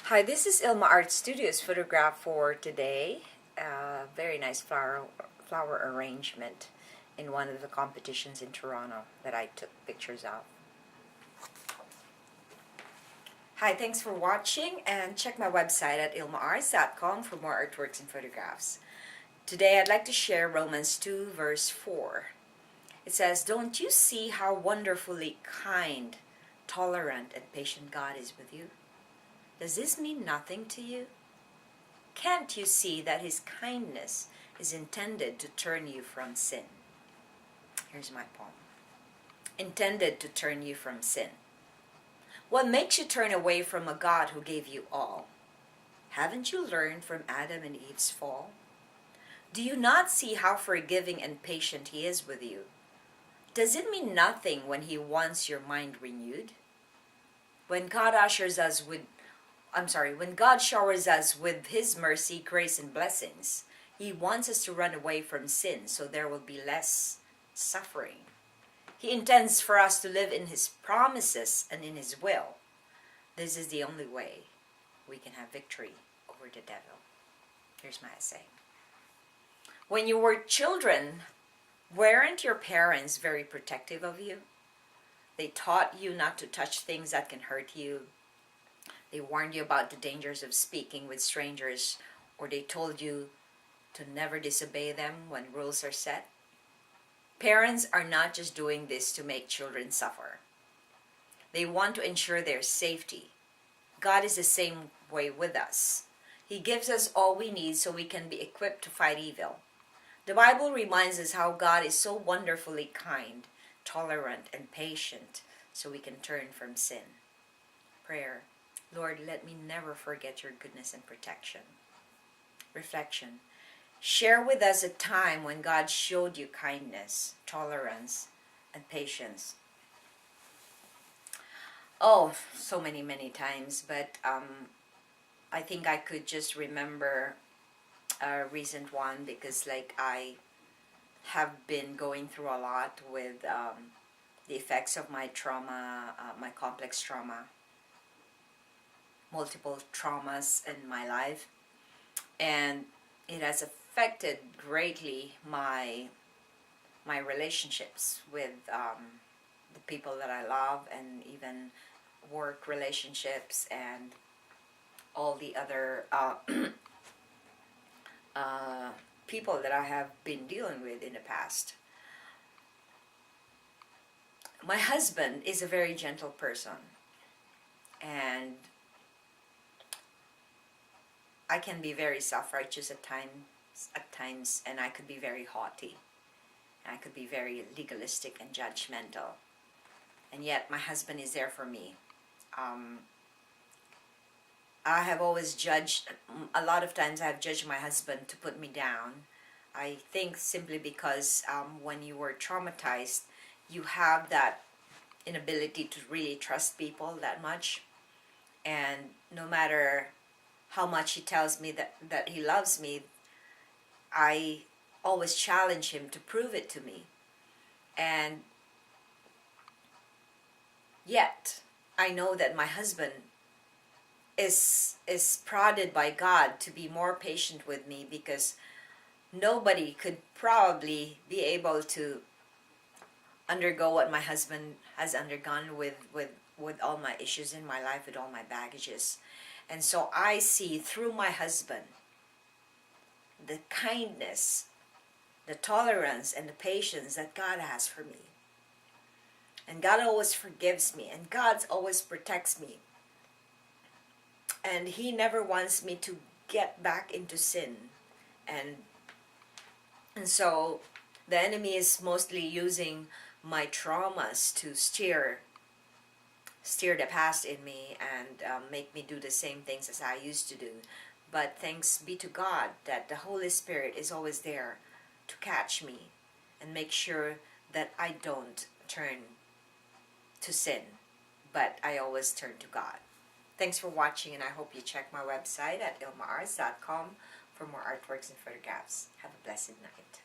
Hi, this is Ilma Art Studios photograph for today. Very nice flower arrangement in one of the competitions in Toronto that I took pictures of. Hi, thanks for watching, and check my website at ilmaarts.com for more artworks and photographs. Today I'd like to share Romans 2 verse 4. It says, "Don't you see how wonderfully kind, tolerant, and patient God is with you? Does this mean nothing to you? Can't you see that His kindness is intended to turn you from sin?" Here's my poem. Intended to turn you from sin. What makes you turn away from a God who gave you all? Haven't you learned from Adam and Eve's fall? Do you not see how forgiving and patient He is with you? Does it mean nothing when He wants your mind renewed? When God showers us with His mercy, grace, and blessings, He wants us to run away from sin so there will be less suffering. He intends for us to live in His promises and in His will. This is the only way we can have victory over the devil. Here's my essay. When you were children, weren't your parents very protective of you? They taught you not to touch things that can hurt you. They warned you about the dangers of speaking with strangers, or they told you to never disobey them when rules are set. Parents are not just doing this to make children suffer. They want to ensure their safety. God is the same way with us. He gives us all we need so we can be equipped to fight evil. The Bible reminds us how God is so wonderfully kind, tolerant, and patient so we can turn from sin. Prayer. Lord, let me never forget your goodness and protection. Reflection. Share with us a time when God showed you kindness, tolerance, and patience. Oh, so many times, but I think I could just remember a recent one because I have been going through a lot with the effects of my trauma, my complex trauma, multiple traumas in my life, and it has affected greatly my relationships with the people that I love, and even work relationships and all the other people that I have been dealing with in the past. My husband is a very gentle person, and I can be very self-righteous at times, and I could be very haughty. I could be very legalistic and judgmental. And yet my husband is there for me. I have always judged, a lot of times I have judged my husband to put me down. I think simply because when you were traumatized, you have that inability to really trust people that much. And no matter how much he tells me that he loves me, I always challenge him to prove it to me. And yet, I know that my husband is prodded by God to be more patient with me, because nobody could probably be able to undergo what my husband has undergone with all my issues in my life, with all my baggages. And so I see through my husband the kindness, the tolerance, and the patience that God has for me. And God always forgives me, and God always protects me. And He never wants me to get back into sin. And so the enemy is mostly using my traumas to steer the past in me and make me do the same things as I used to do. But thanks be to God that the Holy Spirit is always there to catch me and make sure that I don't turn to sin, but I always turn to God. Thanks for watching, and I hope you check my website at ilmaarts.com for more artworks and photographs. Have a blessed night.